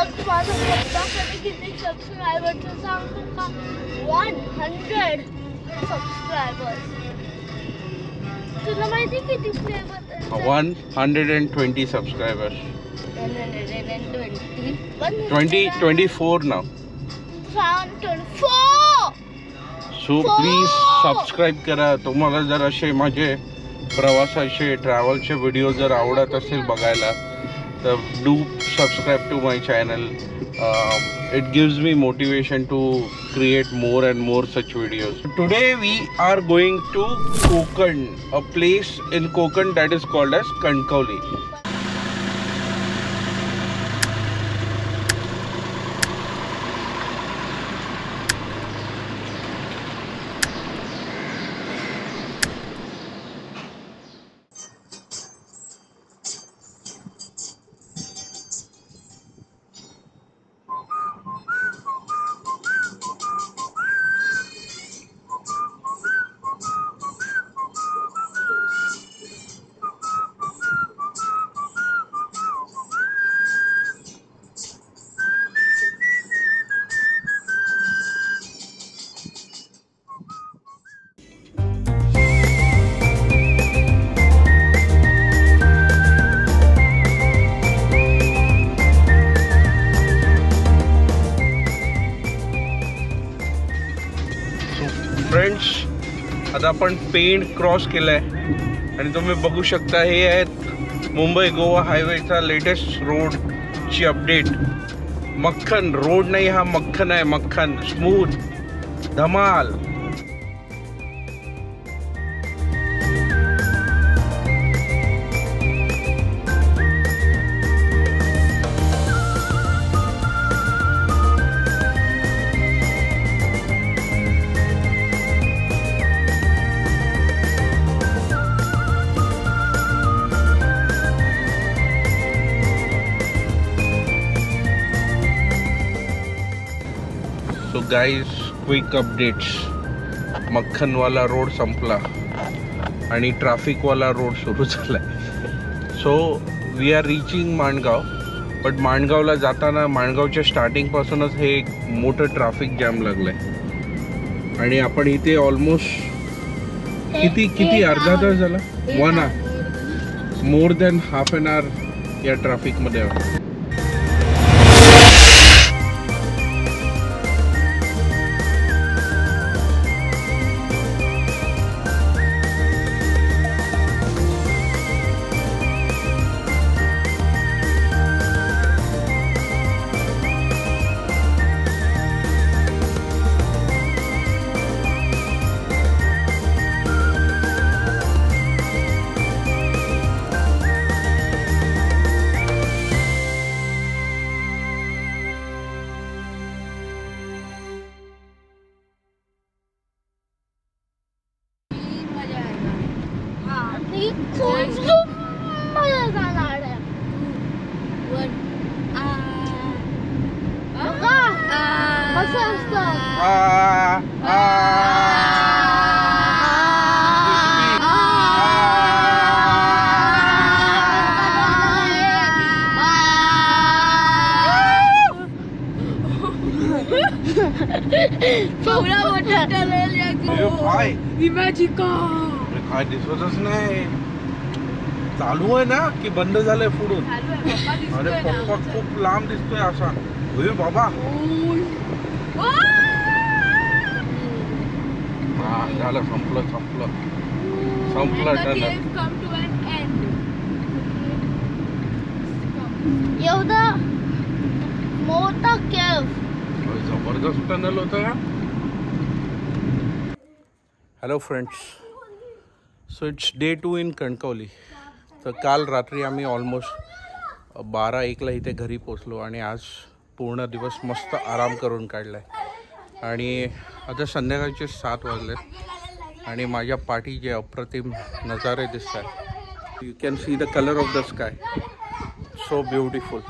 माझं पप्पाकडे किती सबस्क्रायबरचं सांगू का? 100 सबस्क्रायबर्स. तुला माहिती किती flavour? 120 subscribers. 120. 24 now. 124. So please subscribe करा. तुम्हाला जर असे माझे प्रवासाचे ट्रॅव्हलचे व्हिडिओ जर आवडत असेल बघायला तर do subscribe to my channel. It gives me motivation to create more and more such videos. Today we are going to Konkan, a place in Konkan that is called as Kankauli. Friends, आता आपण Pen cross केलाय आणि तुम्ही बघू शकता हे आहेत मुंबई गोवा हायवेचा लेटेस्ट रोडची अपडेट. मक्खन रोड नाही, हा मक्खन आहे. मक्खन स्मूथ धमाल. So guys, quick updates. मक्खनवाला रोड संपला आणि ट्रॅफिकवाला रोड सुरू झाला आहे. So we are reaching Mangaon. But माणगावला जाताना माणगावच्या स्टार्टिंगपासूनच हे एक मोठं ट्रॅफिक जॅम लागलं आहे आणि आपण इथे ऑलमोस्ट किती अर्धा तास झाला. 1 hour, more than half an hour या ट्रॅफिकमध्ये आहे. काय दिसतच नाही. चालू आहे ना की बंद झालंय पुढून? अरे पप्पा खूप लांब दिसतोय असा. होय बाबा. हा झालं, संपलं. एवढा मोठा केव्ह, जबरदस्त टनल होतं हा. Hello friends, so it's day 2 in Kankavli. तर काल रात्री आम्ही ऑलमोस्ट 12-1ला इथे घरी पोचलो आणि आज पूर्ण दिवस मस्त आराम करून काढला आहे. आणि आता संध्याकाळचे 7 वाजलेत आणि माझ्या पाठी जे अप्रतिम नजारे दिसत आहेत. You can see the colour of the sky, so beautiful.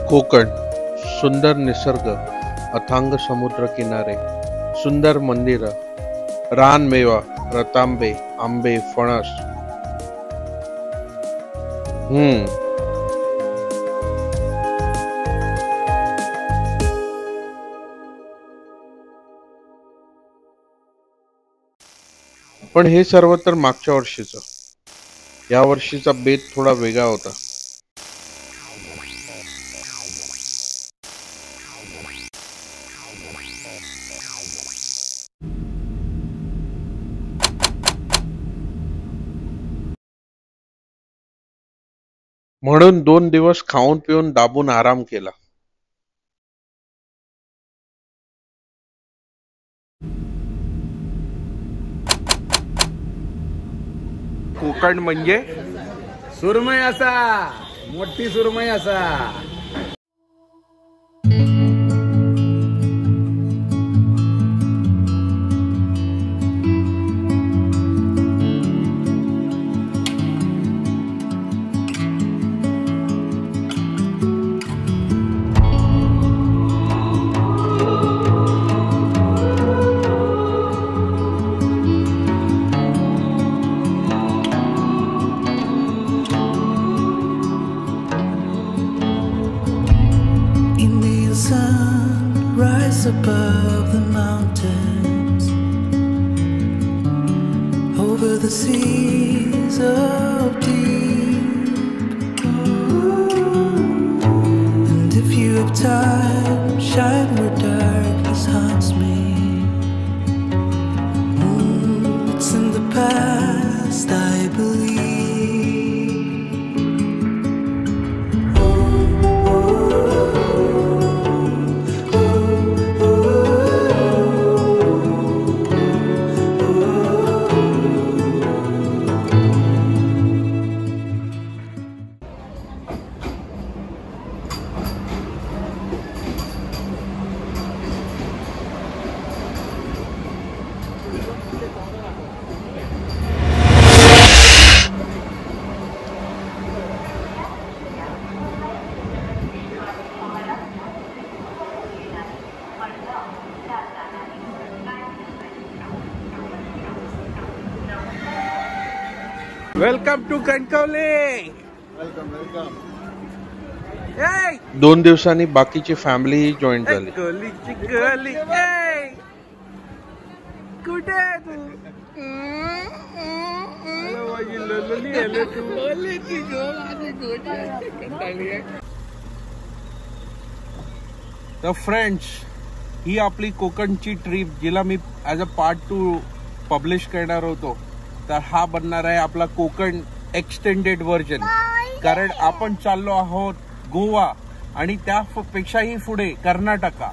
Konkan, सुंदर निसर्ग, अथांग समुद्र किनारे, सुंदर मंदिरं, रानमेवा, रतांबे, आंबे, फणस. पण हे सर्व तर मागच्या वर्षीचं. या वर्षीचा बेत थोडा वेगळा होता. म्हणून 2 दिवस खाऊन पिऊन दाबून आराम केला. कोकण म्हणजे सुरमई असा, मोठी सुरमई असा. Rise above the mountains, over the seas of deep. And if you have time, shine where darkness haunts me. It's in the past, I believe. Welcome to Kankavli. Welcome. 2 दिवसांनी बाकीची फॅमिली जॉईन झाली. कुठे तर फ्रेंड्स, ही आपली कोकणची trip, जिला मी as a part 2 publish करणार होतो. तर हा बनणार आहे आपला कोकण एक्सटेंडेड व्हर्जन. कारण आपण चाललो आहोत गोवा आणि त्यापेक्षाही पुढे Karnataka.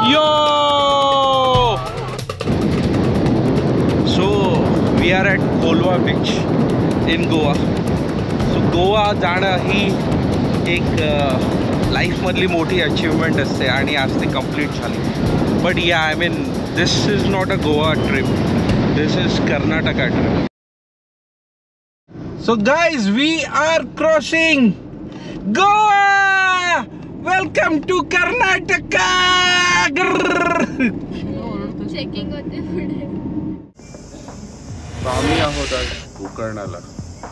Yo! We are at Colva beach in Goa. So Goa जाणं ही एक लाईफमधली मोठी अचीवमेंट असते आणि आज ती कंप्लीट झाली. But yeah I mean this is not a Goa trip, this is Karnataka trip. So guys we are crossing Goa. Welcome to Karnataka. Checking होते पुढे. आम्ही आहोत आज गोकर्णाला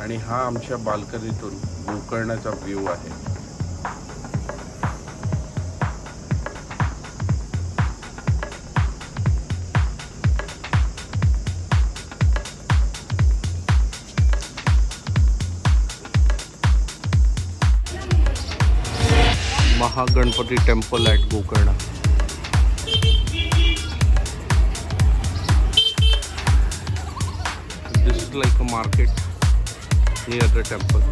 आणि हा आमच्या बाल्कनीतून गोकर्णाचा व्ह्यू आहे. Mahaganapati temple at Gokarna. This is like a market near the temple.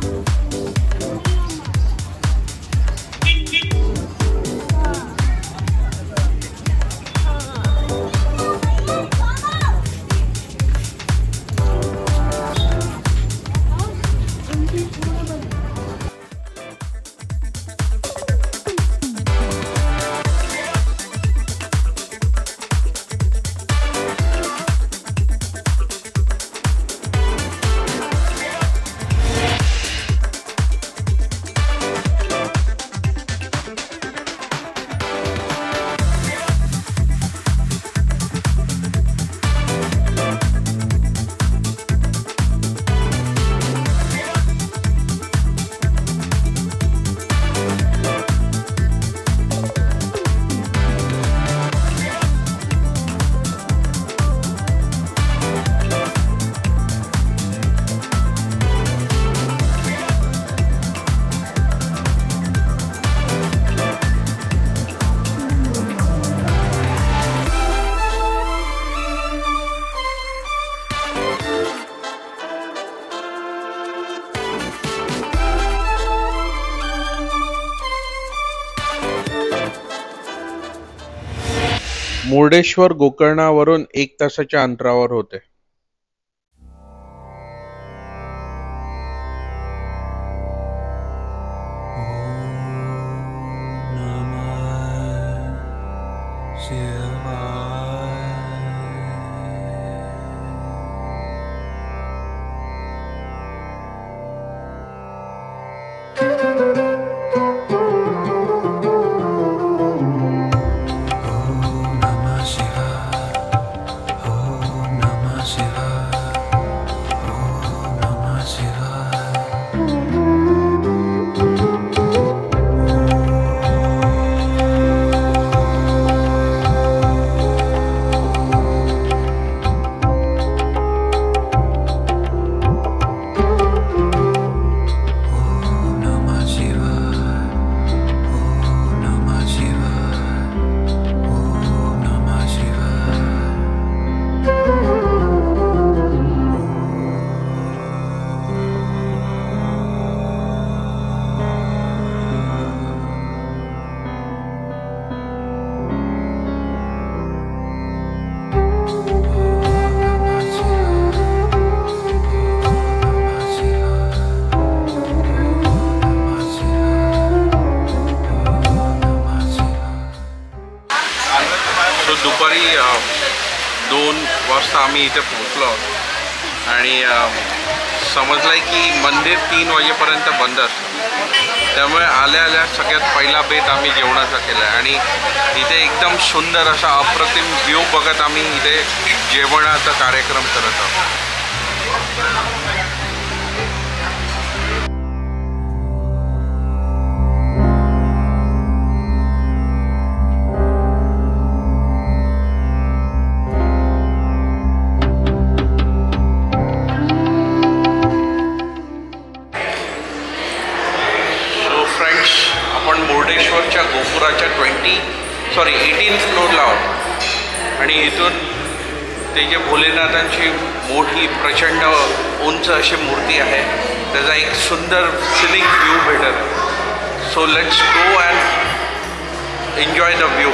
Murdeshwar गोकर्णावरून 1 तासाच्या अंतरावर होते. दुपारी 2 वाजता आम्ही इथे पोहोचलो आणि समजलं की मंदिर 3 वाजेपर्यंत बंद असतं. त्यामुळे आल्या आल्या सगळ्यात पहिला बेत आम्ही जेवणाचा केला आहे आणि इथे एकदम सुंदर असा अप्रतिम व्ह्यू बघत आम्ही इथे जेवणाचा कार्यक्रम करत आहोत. आपण मुर्डेश्वरच्या गोपुराच्या 18th फ्लोअरला आहोत आणि इथून ते जे भोलेनाथांची मोठी प्रचंड उंच अशी मूर्ती आहे त्याचा एक सुंदर सिनिक व्ह्यू भेटत. So let's go and enjoy the view.